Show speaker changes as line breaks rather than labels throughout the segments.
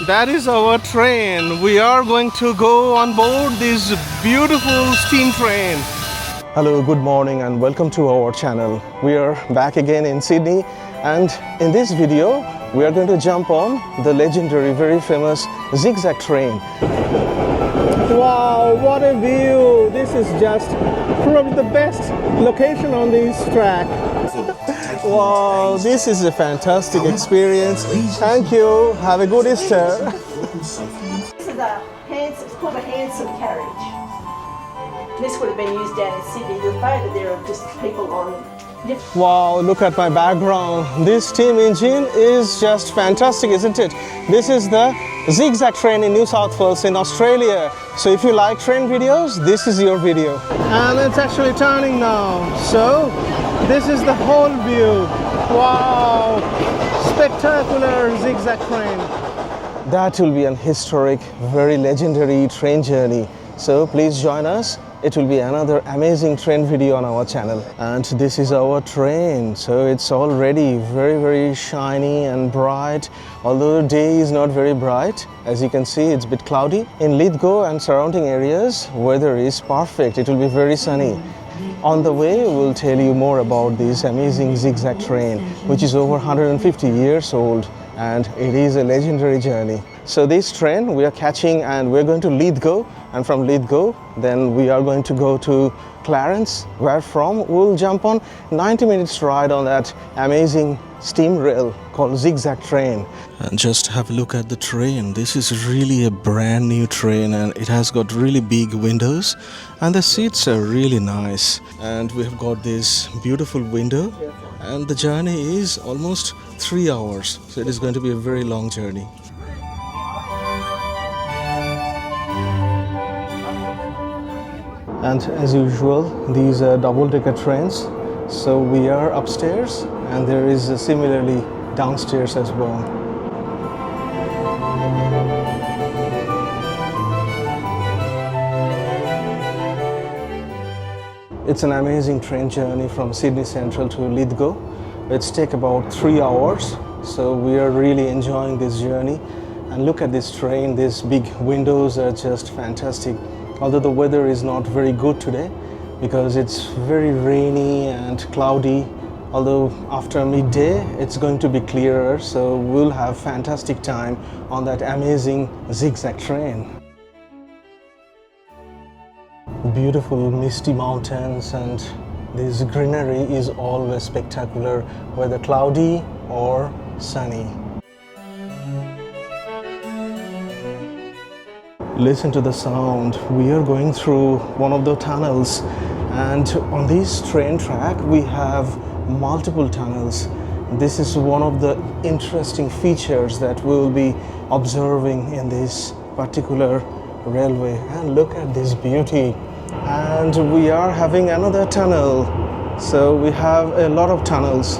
That is our train. We are going to go on board this beautiful steam train. Hello, good morning and welcome to our channel. We are back again in Sydney, and in this video we are going to jump on the legendary, very famous Zig Zag train. Wow, what a view! This is just probably the best location on this track. Wow, this is a fantastic experience. Thank you. Have a good Easter.
This is it's called a hansom carriage. This would have been used down in Sydney. You'll find that there are just people on.
Wow, look at my background. This steam engine is just fantastic, isn't it? This is the Zig Zag train in New South Wales in Australia. So if you like train videos, this is your video. And it's actually turning now. So this is the whole view. Wow, spectacular Zig Zag train. That will be an historic, very legendary train journey. So please join us. It will be another amazing train video on our channel. And this is our train. So it's already very shiny and bright. Although the day is not very bright. As you can see, it's a bit cloudy. In Lithgow and surrounding areas, weather is perfect. It will be very sunny. On the way, we'll tell you more about this amazing Zig Zag train, which is over 150 years old, and it is a legendary journey. So this train we are catching, and we're going to Lithgow, and from Lithgow then we are going to go to Clarence, where from we'll jump on 90 minutes ride on that amazing steam rail called Zig Zag train. And just have a look at the train. This is really a brand new train, and it has got really big windows and the seats are really nice, and we have got this beautiful window, and the journey is almost 3 hours, so it is going to be a very long journey. And as usual, these are double-decker trains. So we are upstairs, and there is similarly downstairs as well. It's an amazing train journey from Sydney Central to Lithgow. It's take about 3 hours. So we are really enjoying this journey. And look at this train, these big windows are just fantastic. Although the weather is not very good today because it's very rainy and cloudy. Although after midday it's going to be clearer, so we'll have fantastic time on that amazing Zig Zag train. Beautiful misty mountains, and this greenery is always spectacular, whether cloudy or sunny. Listen to the sound. We are going through one of the tunnels, and on this train track we have multiple tunnels. This is one of the interesting features that we will be observing in this particular railway. And look at this beauty. And we are having another tunnel. So we have a lot of tunnels,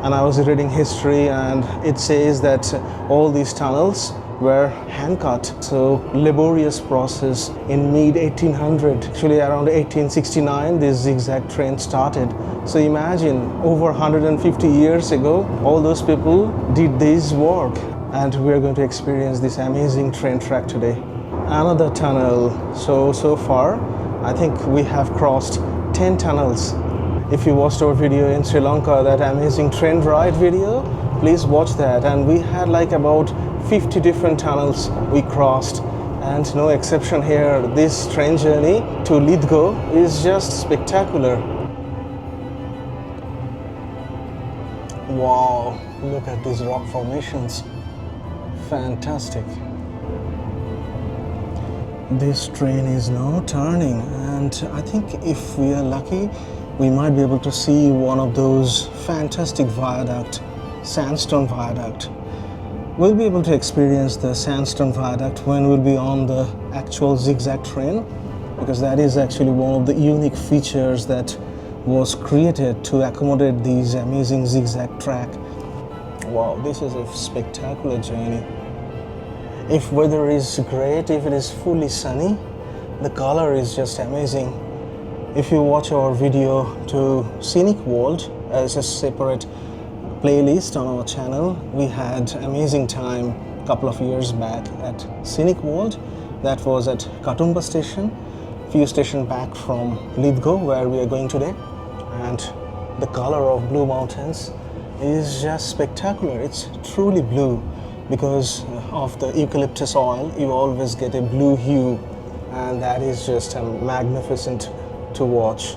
and I was reading history and it says that all these tunnels were hand cut, so laborious process in mid 1800. Actually around 1869 this Zig Zag train started. So imagine, over 150 years ago all those people did this work, and we are going to experience this amazing train track today. Another tunnel. So far I think we have crossed 10 tunnels. If you watched our video in Sri Lanka, that amazing train ride video, please watch that. And we had like about 50 different tunnels we crossed, and no exception here. This train journey to Lithgow is just spectacular. Wow, look at these rock formations. Fantastic. This train is now turning, and I think if we are lucky we might be able to see one of those fantastic viaduct, Sandstone viaduct. We'll be able to experience the Sandstone viaduct when we'll be on the actual Zig Zag train, because that is actually one of the unique features that was created to accommodate these amazing Zig Zag track. Wow, this is a spectacular journey. If weather is great, if it is fully sunny, the color is just amazing. If you watch our video to Scenic World as a separate playlist on our channel, we had amazing time a couple of years back at Scenic World. That was at Katoomba Station, few stations back from Lithgow, where we are going today. And the color of Blue Mountains is just spectacular. It's truly blue. Because of the eucalyptus oil, you always get a blue hue, and that is just magnificent to watch.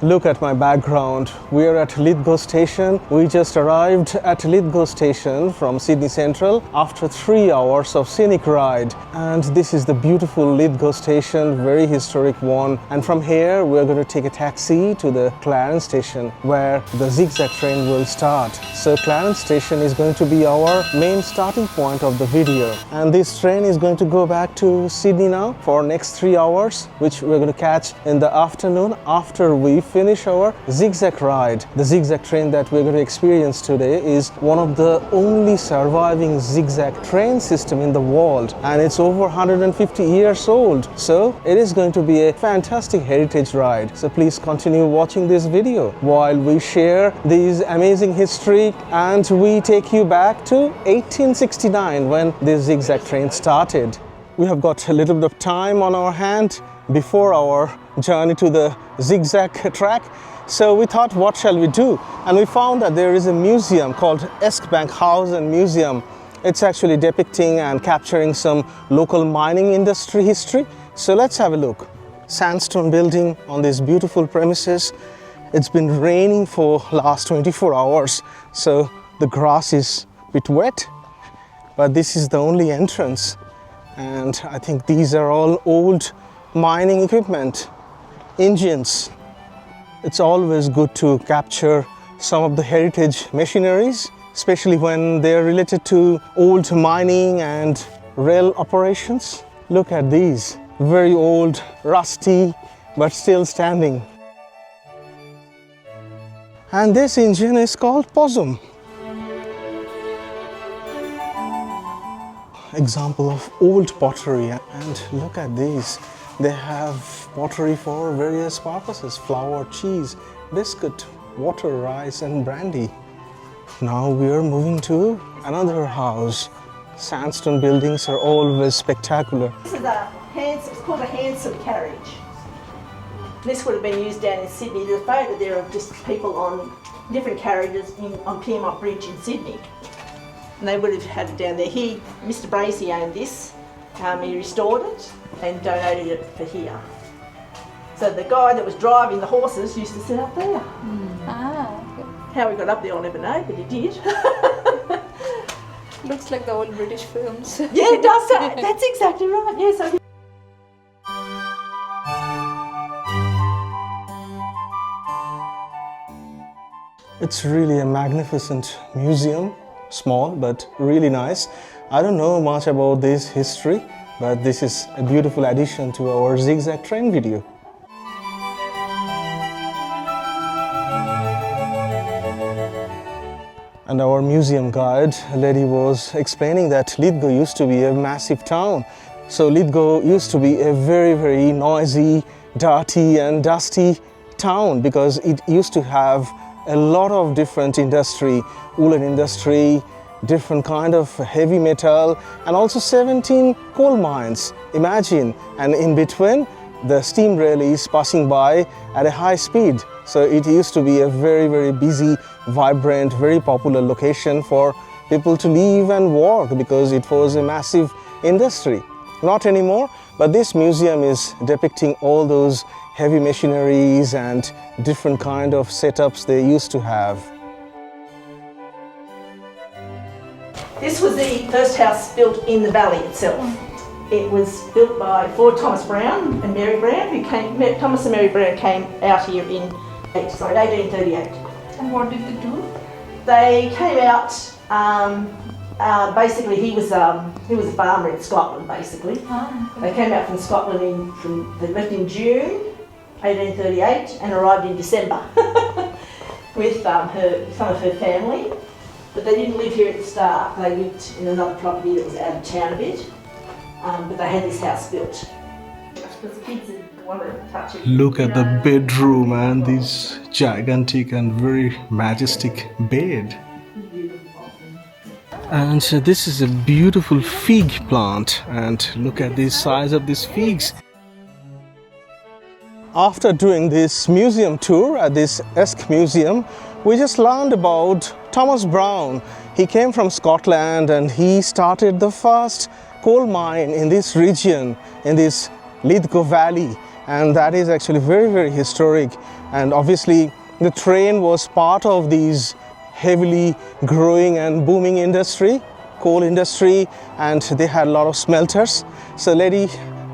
Look at my background. We are at Lithgow Station. We just arrived at Lithgow Station from Sydney Central after 3 hours of scenic ride. And this is the beautiful Lithgow Station, very historic one. And from here, we're going to take a taxi to the Clarence Station, where the Zig Zag train will start. So Clarence Station is going to be our main starting point of the video. And this train is going to go back to Sydney now for next 3 hours, which we're going to catch in the afternoon after we finish our zigzag ride. The zigzag train that we're going to experience today is one of the only surviving zigzag train system in the world, and it's over 150 years old. So it is going to be a fantastic heritage ride. So please continue watching this video while we share this amazing history, and we take you back to 1869 when this zigzag train started. We have got a little bit of time on our hand before our journey to the zigzag track. So we thought, what shall we do? And we found that there is a museum called Eskbank House Museum. It's actually depicting and capturing some local mining industry history. So let's have a look. Sandstone building on these beautiful premises. It's been raining for last 24 hours. So the grass is a bit wet, but this is the only entrance. And I think these are all old mining equipment, engines. It's always good to capture some of the heritage machineries, especially when they're related to old mining and rail operations. Look at these, very old, rusty, but still standing. And this engine is called Possum. Example of old pottery, and look at these. They have pottery for various purposes: flour, cheese, biscuit, water, rice and brandy. Now we are moving to another house. Sandstone buildings are always spectacular.
This is it's called a hansom carriage. This would have been used down in Sydney. The photo there of just people on different carriages on Piedmont Bridge in Sydney. And they would have had it down there. Mr. Bracey owned this. He restored it and donated it for here. So the guy that was driving the horses used to sit up there. How he got up there I'll never know, but he did.
Looks like the old British films.
Yeah, it does. That's exactly right. Yeah, so
it's really a magnificent museum. Small but really nice. I don't know much about this history, but this is a beautiful addition to our zigzag train video. And our museum guide lady was explaining that Lithgow used to be a massive town. So Lithgow used to be a very, very noisy, dirty and dusty town because it used to have a lot of different industry, woolen industry, different kind of heavy metal, and also 17 coal mines. Imagine, and in between the steam rail is passing by at a high speed. So it used to be a very, very busy, vibrant, very popular location for people to live and work because it was a massive industry. Not anymore, but this museum is depicting all those heavy machineries and different kind of setups they used to have.
this was the first house built in the valley itself. It was built by Ford Thomas Brown and Mary Brown, Thomas and Mary Brown came out here in 1838.
And what did they do?
They came out, basically he was a farmer in Scotland, basically.
Ah, okay.
They came out from Scotland, they left in June 1838 and arrived in December with some of her family. But they didn't live here at the start, they lived in another property that was out of town a bit. But they had this house built. I suppose the kids had want to touch it.
Look at the bedroom and this gigantic and very majestic bed. And so this is a beautiful fig plant, and look at the size of these figs. After doing this museum tour at this Eskbank Museum, we just learned about Thomas Brown. He came from Scotland and he started the first coal mine in this region, in this Lithgow Valley, and that is actually very, very historic. And obviously the train was part of these heavily growing and booming industry, coal industry, and they had a lot of smelters. So lady,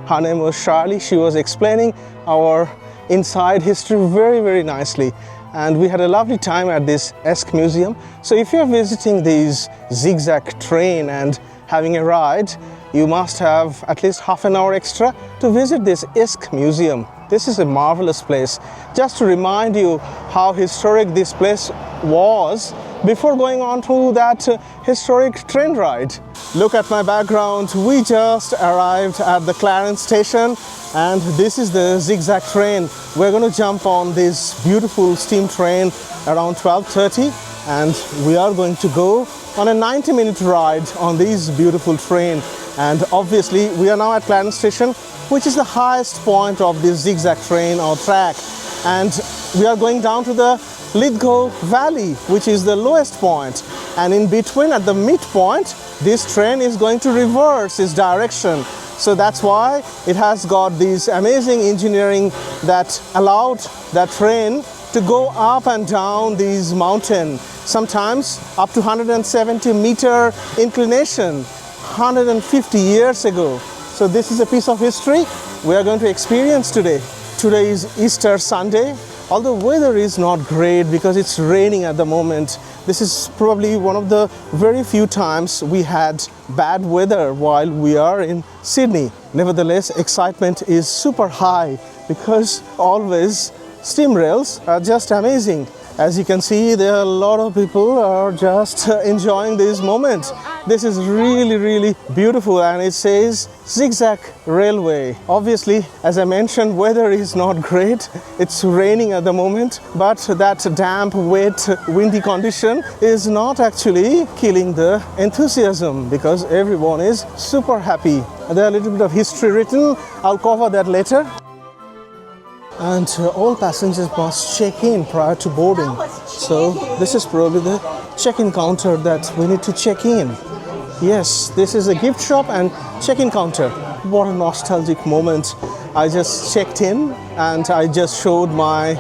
her name was Shirley, she was explaining our inside history very, very nicely. And we had a lovely time at this Eskbank Museum. So if you're visiting this Zig Zag train and having a ride, you must have at least half an hour extra to visit this Eskbank Museum. This is a marvelous place. Just to remind you how historic this place was before going on to that historic train ride. Look at my background. We just arrived at the Clarence Station, and this is the Zig Zag train. We're going to jump on this beautiful steam train around 12:30, and we are going to go on a 90-minute ride on this beautiful train. And obviously we are now at Clarence Station, which is the highest point of this Zig Zag train or track, and we are going down to the Lithgow Valley, which is the lowest point, and in between at the midpoint this train is going to reverse its direction. So that's why it has got this amazing engineering that allowed that train to go up and down these mountains, sometimes up to 170-meter inclination 150 years ago. So this is a piece of history we are going to experience today. Today is Easter Sunday. Although weather is not great because it's raining at the moment. This is probably one of the very few times we had bad weather while we are in Sydney. Nevertheless, excitement is super high because always steam rails are just amazing. As you can see, there are a lot of people are just enjoying this moment. This is really, really beautiful, and it says Zig Zag Railway. Obviously, as I mentioned, weather is not great. It's raining at the moment, but that damp, wet, windy condition is not actually killing the enthusiasm because everyone is super happy. There are a little bit of history written. I'll cover that later. And all passengers must check in prior to boarding. So this is probably the check-in counter that we need to check in. Yes, this is a gift shop and check-in counter. What a nostalgic moment. I just checked in and I just showed my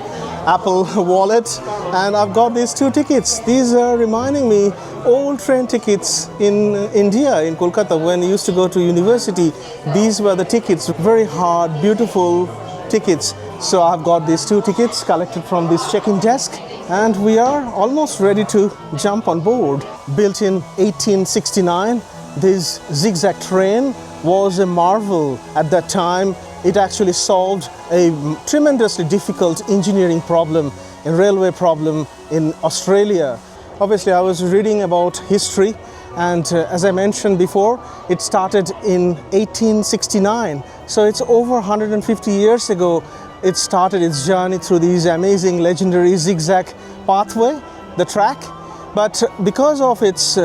Apple wallet and I've got these 2 tickets. These are reminding me old train tickets in India, in Kolkata, when I used to go to university. These were the tickets, very hard, beautiful tickets. So I've got these 2 tickets collected from this check-in desk, and we are almost ready to jump on board. Built in 1869, this Zig Zag train was a marvel at that time. It actually solved a tremendously difficult engineering problem, a railway problem in Australia. Obviously, I was reading about history, and as I mentioned before, it started in 1869. So it's over 150 years ago. It started its journey through these amazing, legendary zigzag pathway, the track. But because of its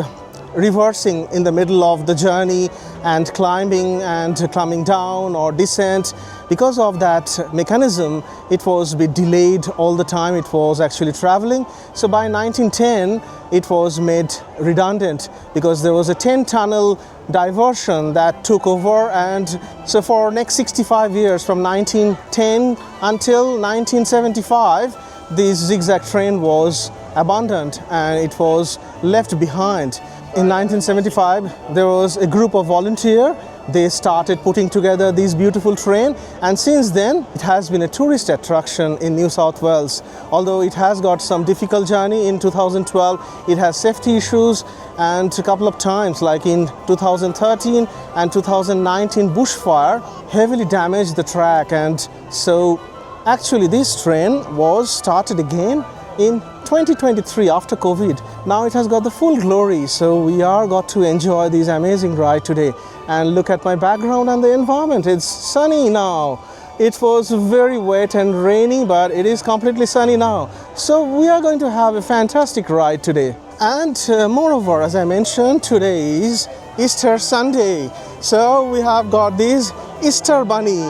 reversing in the middle of the journey and climbing and coming down or descent, because of that mechanism, it was a bit delayed all the time. It was actually traveling. So by 1910, it was made redundant because there was a 10-tunnel diversion that took over, and so for next 65 years, from 1910 until 1975, this zigzag train was abandoned and it was left behind. In 1975, there was a group of volunteers. They started putting together this beautiful train, and since then it has been a tourist attraction in New South Wales. Although it has got some difficult journey in 2012, it has safety issues, and a couple of times, like in 2013 and 2019, bushfire heavily damaged the track. And so actually this train was started again in 2023 after COVID. Now it has got the full glory, so we are got to enjoy this amazing ride today. And look at my background and the environment. It's sunny now. It was very wet and rainy, but it is completely sunny now. So we are going to have a fantastic ride today. And moreover, as I mentioned, today is Easter Sunday. So we have got this Easter Bunny.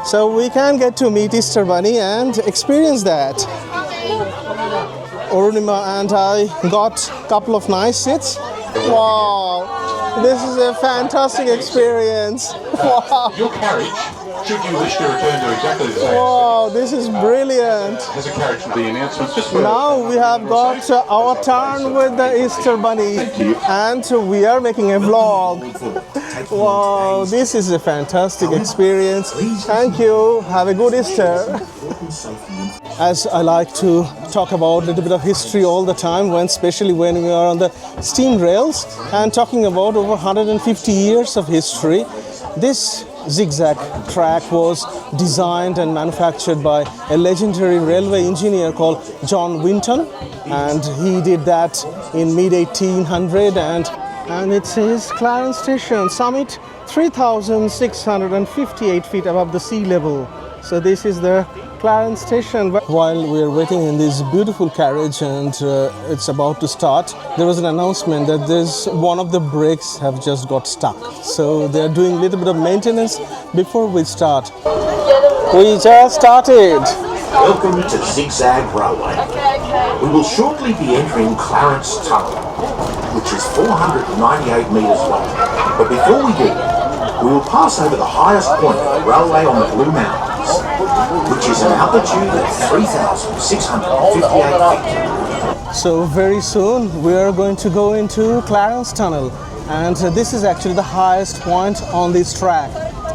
So we can get to meet Easter Bunny and experience that. Arunima and I got a couple of nice seats. Wow, this is a fantastic experience. Wow.
Your carriage, should you wish to return to exactly the same
Wow, this is brilliant.
there's a carriage for the announcements. Just for
Now we have got our turn with the Easter Bunny and we are making a vlog. Wow, this is a fantastic experience. Thank you. Have a good Easter. As I like to talk about a little bit of history all the time, especially when we are on the steam rails and talking about over 150 years of history. This zigzag track was designed and manufactured by a legendary railway engineer called John Winton, and he did that in mid-1800, and it says Clarence Station, summit 3,658 feet above the sea level. So this is the Clarence Station. While we're waiting in this beautiful carriage and it's about to start, there was an announcement that one of the brakes have just got stuck. So they're doing a little bit of maintenance before we start. We just started.
Welcome to Zig Zag Railway. We will shortly be entering Clarence Tunnel, which is 498 metres long. But before we do, we will pass over the highest point of the railway on the Blue Mountains, which is an altitude of 3,658 feet.
So very soon we are going to go into Clarence Tunnel, and this is actually the highest point on this track,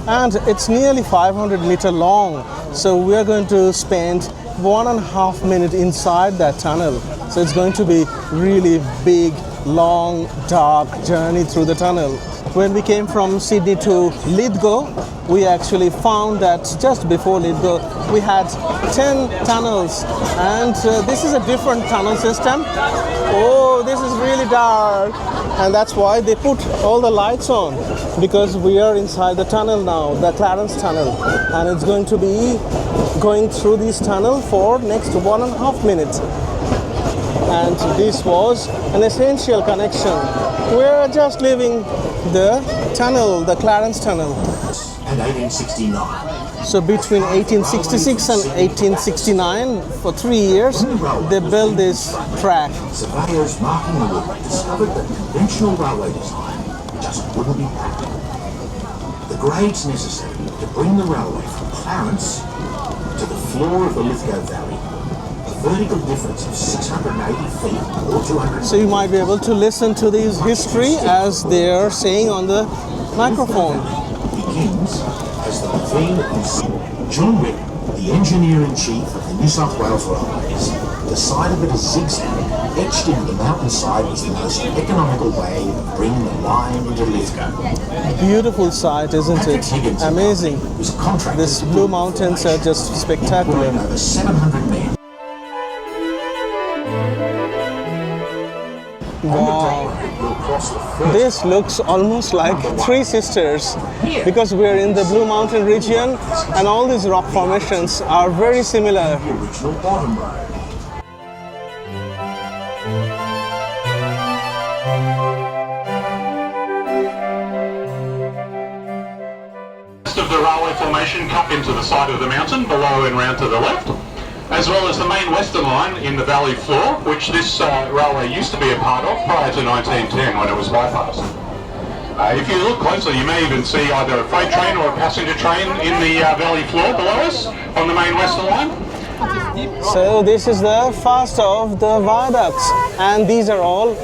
and it's nearly 500 meter long. So we are going to spend 1.5 minutes inside that tunnel. So it's going to be really big, long, dark journey through the tunnel. When we came from Sydney to Lithgow, we actually found that just before Lithgow we had 10 tunnels, and this is a different tunnel system. Oh, this is really dark, and that's why they put all the lights on, because we are inside the tunnel now, the Clarence Tunnel, and it's going to be going through this tunnel for next 1.5 minutes. And this was an essential connection. We're just leaving the tunnel, the Clarence Tunnel.
And 1869.
So between 1866 and 1869, for 3 years, they built this track.
Surveyors marking the route discovered that conventional railway design just wouldn't be practical. The grades necessary to bring the railway from Clarence to the floor of the Lithgow Valley, a vertical difference of 680 feet or 200.
So you might be able to listen to this history as they are saying on the microphone.
Begins as the ravine is. John Wick, the engineer-in-chief of the New South Wales Railways, decided that a zigzag etched into the mountainside was the most economical way of bringing the line into Lithgow.
Beautiful sight, isn't it? Amazing. These blue mountains are just spectacular.
Over 700 men.
Wow. This looks almost like Three Sisters, because we're in the Blue Mountain region and all these rock formations are very similar.
The original bottom road.
of the railway formation cut into the side of the mountain below and round to the left, as well as the main western line in the valley floor, which this railway used to be a part of prior to 1910 when it was bypassed. If you look closely, you may even see either a freight train or a passenger train in the valley floor below us on the main western line.
So this is the first of the viaducts, and these are all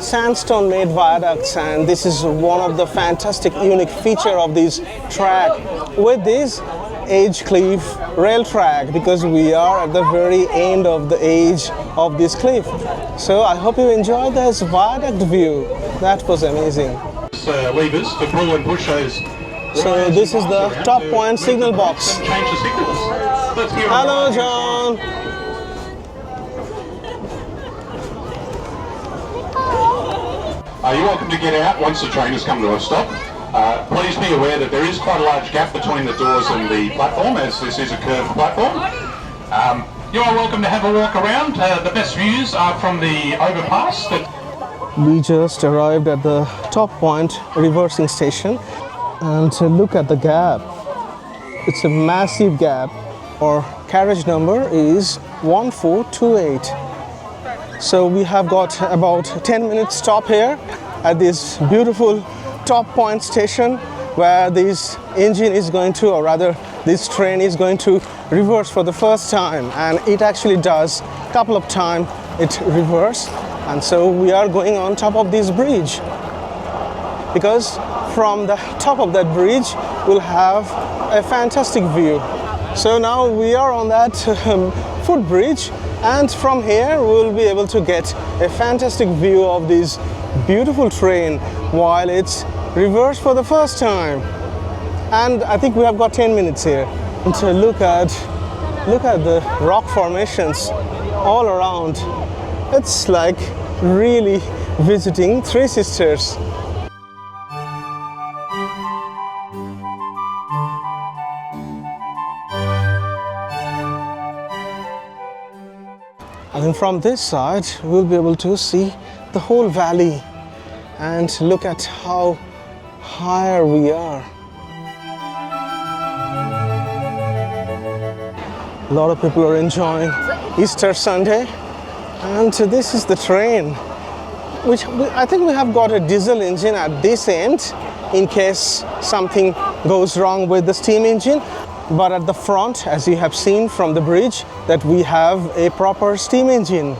sandstone made viaducts, and this is one of the fantastic unique feature of this track with this age cliff rail track, because we are at the very end of the age of this cliff. So I hope you enjoyed this viaduct view. That was amazing.
Levers to pull and push those.
So this is the top point signal box.
Change the signals. Let's hear
Hello, John.
You're welcome to get out once the train has come to a stop. Please be aware that there is quite a large gap between the doors and the platform, as this is a curved platform. You are welcome to have a walk around. The best views are from the overpass.
We just arrived at the top point reversing station, and look at the gap. It's a massive gap. Our carriage number is 1428. So we have got about 10 minutes stop here at this beautiful top point station, where this engine is going to, or rather this train is going to reverse for the first time, and it actually does. Couple of times it reverse, and so we are going on top of this bridge, because from the top of that bridge we'll have a fantastic view. So now we are on that footbridge, and from here we'll be able to get a fantastic view of this beautiful train while it's reversed for the first time. And I think we have got 10 minutes here. And to look at the rock formations all around. It's like really visiting Three Sisters. And then from this side, we'll be able to see the whole valley and look at how higher we are. A lot of people are enjoying Easter Sunday, and this is the train, which I think we have got a diesel engine at this end in case something goes wrong with the steam engine. But at the front, as you have seen from the bridge, that we have a proper steam engine.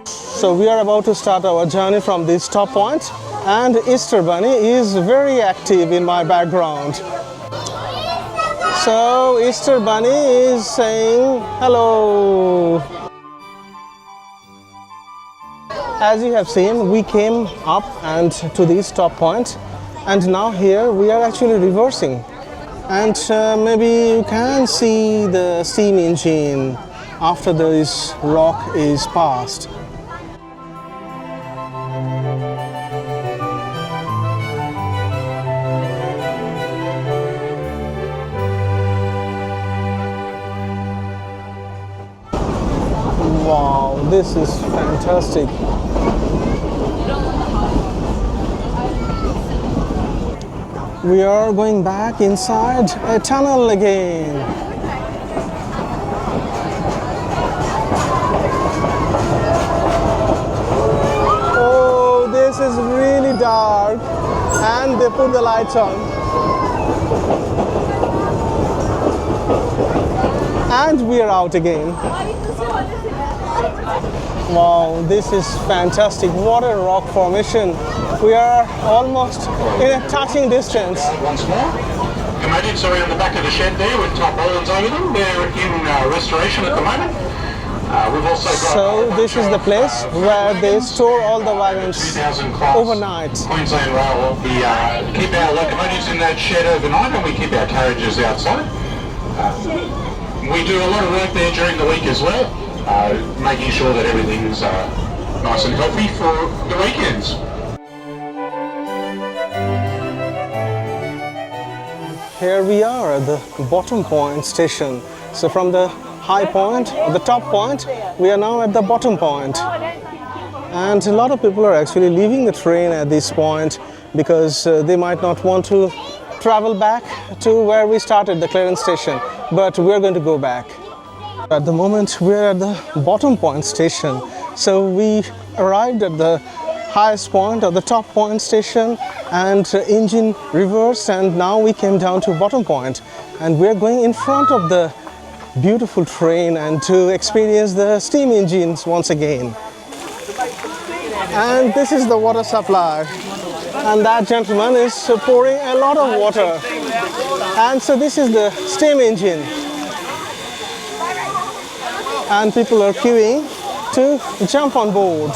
So we are about to start our journey from this top point, and Easter Bunny is very active in my background. So Easter Bunny is saying hello. As you have seen, we came up and to this top point, and now here we are actually reversing. And maybe you can see the steam engine after this rock is passed. Wow, this is fantastic. We are going back inside a tunnel again. Oh, this is really dark, and they put the lights on. And we are out again. Wow, this is fantastic. What a rock formation. We are almost in a touching distance.
Once more. Commodities are around the back of the shed there with top islands over them. They're in restoration at the moment. We've also got
so this is the place where they store all the wagons overnight.
Queensland Rail, we keep our locomotives in that shed overnight, and we keep our carriages outside. We do a lot of work there during the week as well, making sure that everything's nice and healthy for the weekends.
Here we are at the bottom point station. So from the high point, or the top point, we are now at the bottom point. And a lot of people are actually leaving the train at this point because they might not want to travel back to where we started, the Clarence Station. But we're going to go back. At the moment, we're at the bottom point station. So we arrived at the highest point or the top point station, and engine reversed, and now we came down to bottom point, and we're going in front of the beautiful train and to experience the steam engines once again. And this is the water supply, and that gentleman is pouring a lot of water. And so this is the steam engine, and people are queuing to jump on board.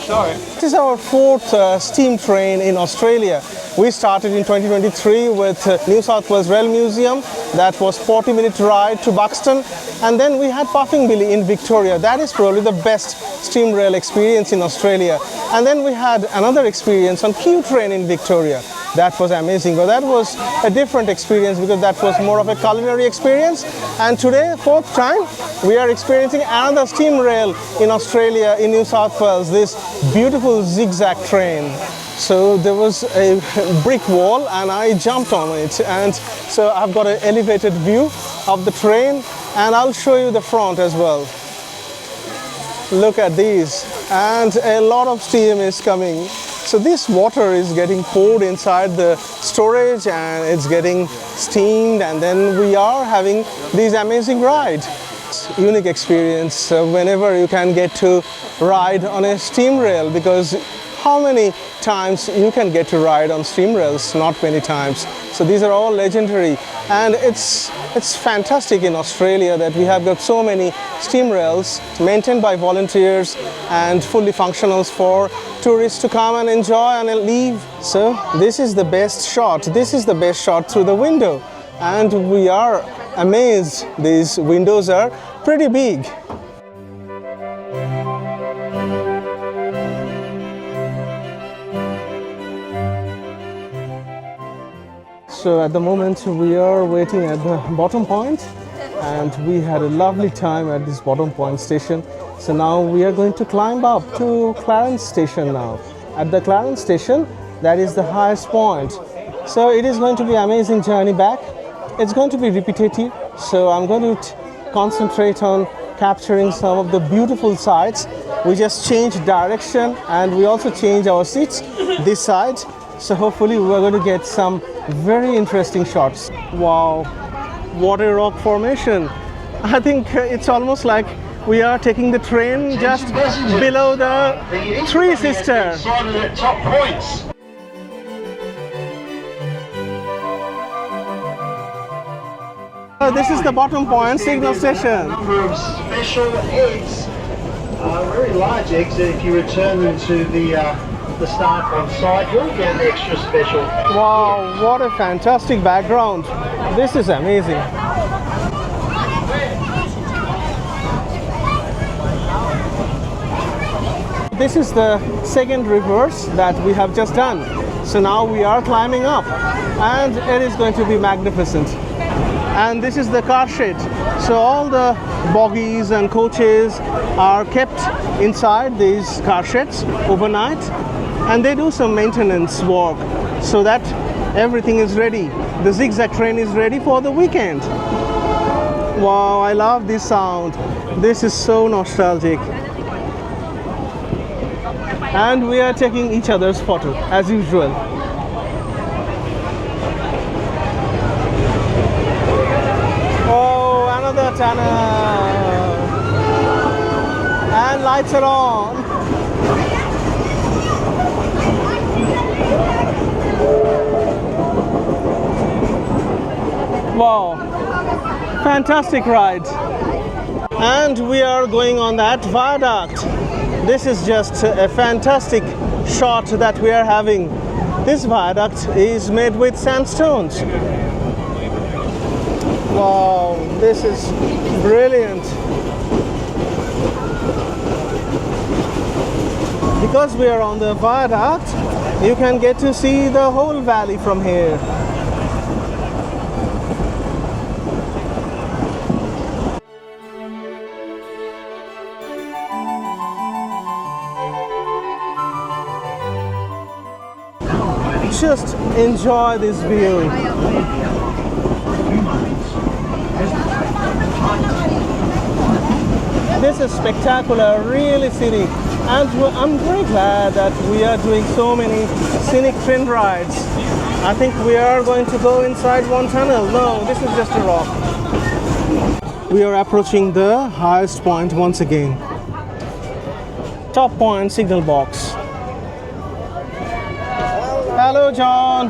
This is our fourth steam train in Australia, We started in 2023 with New South Wales Rail Museum. That was 40-minute ride to Buxton. And then we had Puffing Billy in Victoria. That is probably the best steam rail experience in Australia. And then we had another experience on Q train in Victoria. That was amazing. But that was a different experience because that was more of a culinary experience. And today, fourth time, we are experiencing another steam rail in Australia, in New South Wales, this beautiful zigzag train. So there was a brick wall and I jumped on it, and so I've got an elevated view of the train, and I'll show you the front as well. Look at these, and a lot of steam is coming. So this water is getting poured inside the storage and it's getting steamed, and then we are having these amazing rides. Unique experience whenever you can get to ride on a steam rail, because how many times you can get to ride on steam rails? Not many times. So these are all legendary, and it's fantastic in Australia that we have got so many steam rails maintained by volunteers and fully functional for tourists to come and enjoy and leave. So this is the best shot. This is the best shot through the window, and we are amazed. These windows are pretty big. So at the moment we are waiting at the bottom point, and we had a lovely time at this bottom point station. So now we are going to climb up to Clarence Station now. At the Clarence Station, that is the highest point. So it is going to be an amazing journey back. It's going to be repetitive, so I'm going to concentrate on capturing some of the beautiful sights. We just changed direction and we also changed our seats this side. So hopefully we're going to get some very interesting shots. Wow, what a rock formation. I think it's almost like we are taking the train just below the Three Sisters. This is the bottom point, signal station.
Number of special eggs, very large eggs. If you return them to the staff on site, you'll get an extra special.
Wow, what a fantastic background. This is amazing. This is the second reverse that we have just done. So now we are climbing up, and it is going to be magnificent. And this is the car shed. So all the bogies and coaches are kept inside these car sheds overnight, and they do some maintenance work so that everything is ready. The zigzag train is ready for the weekend. Wow, I love this sound. This is so nostalgic. And we are taking each other's photo as usual. Oh, another tunnel. And lights are on. Wow, fantastic ride. And we are going on that viaduct. This is just a fantastic shot that we are having. This viaduct is made with sandstones. Wow, this is brilliant. Because we are on the viaduct, you can get to see the whole valley from here. Just enjoy this view. This is spectacular, really scenic, and I'm very glad that we are doing so many scenic train rides. I think we are going to go inside one tunnel. No, this is just a rock. We are approaching the highest point once again. Top point signal box. Hello, John.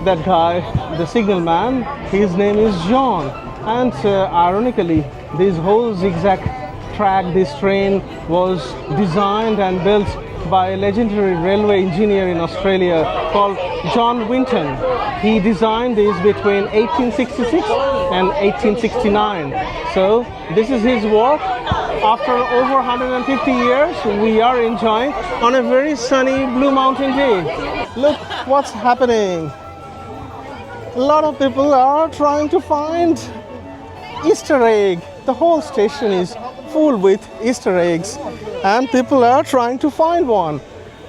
That guy, the signal man, his name is John. And ironically, this whole zigzag track, this train was designed and built by a legendary railway engineer in Australia called John Winton. He designed these between 1866 and 1869. So this is his work. After over 150 years, we are enjoying on a very sunny Blue Mountain day. Look what's happening. A lot of people are trying to find Easter egg. The whole station is full with Easter eggs and people are trying to find one.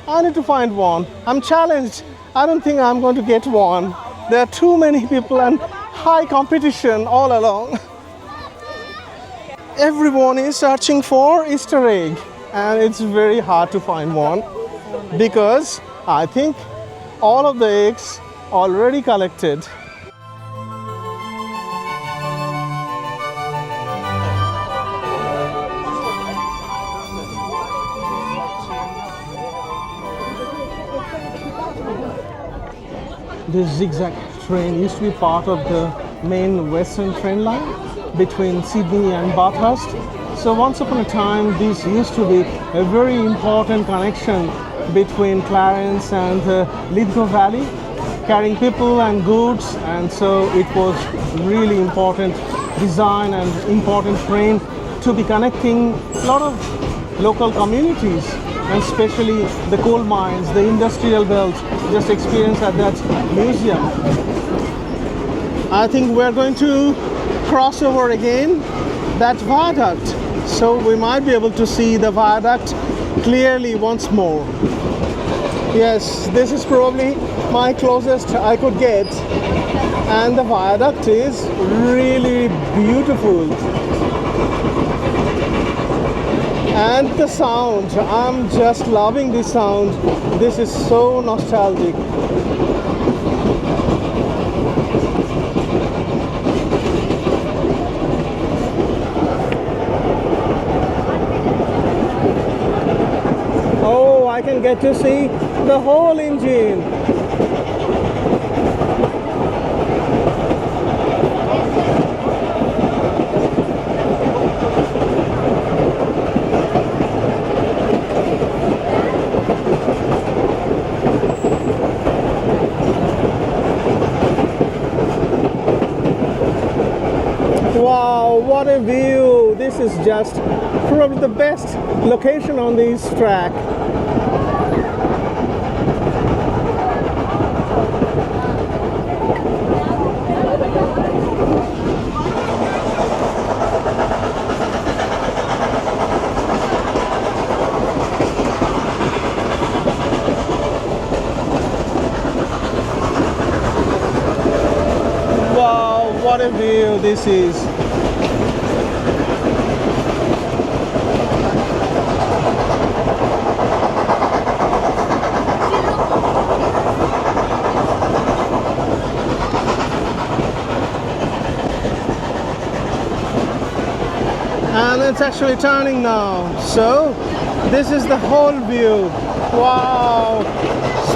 I need to find one. I'm challenged. I don't think I'm going to get one. There are too many people and high competition all along. Everyone is searching for Easter egg and it's very hard to find one because I think all of the eggs already collected. This zigzag train used to be part of the main western train line between Sydney and Bathurst. So once upon a time, this used to be a very important connection between Clarence and the Lithgow Valley, carrying people and goods, and so it was really important design and important train to be connecting a lot of local communities, and especially the coal mines, the industrial belt, just experienced at that museum. I think we're going to cross over again that viaduct, so we might be able to see the viaduct clearly once more. Yes, this is probably my closest I could get, and the viaduct is really beautiful. And the sound, I'm just loving this sound. This is so nostalgic. Oh, I can get to see the whole engine. Wow, what a view! This is just probably the best location on this track. Wow, what a view this is! And it's actually turning now. So this is the whole view. Wow,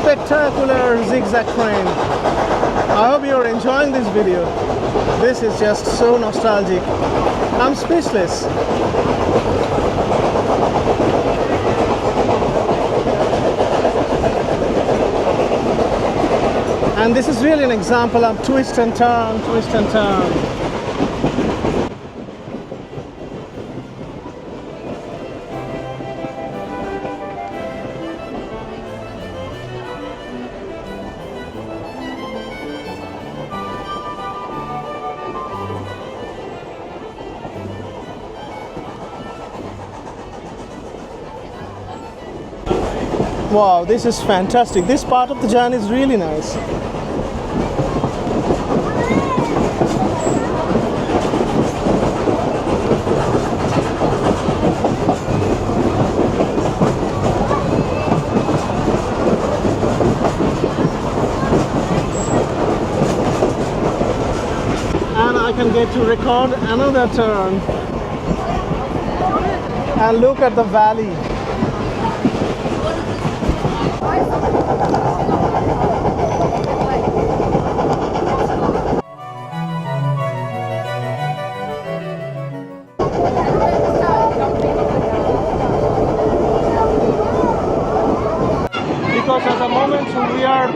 spectacular zigzag train. I hope you're enjoying this video. This is just so nostalgic. I'm speechless. And this is really an example of twist and turn, twist and turn. Wow, this is fantastic. This part of the journey is really nice. And I can get to record another turn. And look at the valley.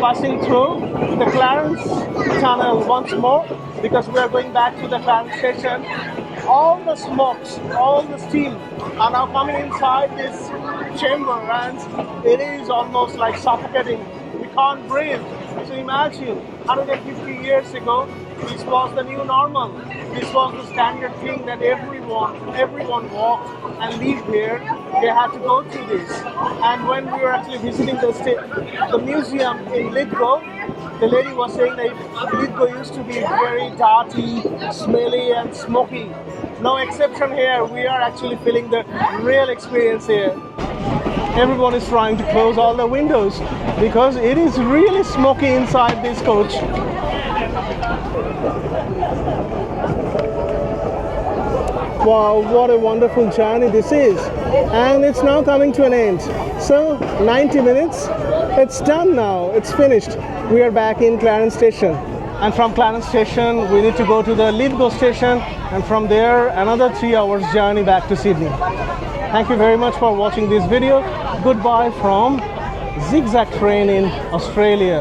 passing through the Clarence Tunnel once more because we are going back to the Clarence Station. All the smokes, all the steam are now coming inside this chamber, and it is almost like suffocating. We can't breathe. So imagine 150 years ago, this was the new normal. This was the standard thing that everyone walked and lived here. They had to go through this. And when we were actually visiting the museum in Lithgow, the lady was saying that Lithgow used to be very dirty, smelly and smoky. No exception here. We are actually feeling the real experience here. Everyone is trying to close all the windows because it is really smoky inside this coach. Wow, what a wonderful journey this is. And it's now coming to an end. So 90 minutes, it's done now, it's finished. We are back in Clarence Station. And from Clarence Station, we need to go to the Lithgow station, and from there, another 3 hours journey back to Sydney. Thank you very much for watching this video. Goodbye from Zig Zag Train in Australia.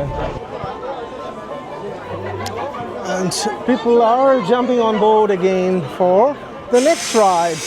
And people are jumping on board again for the next ride.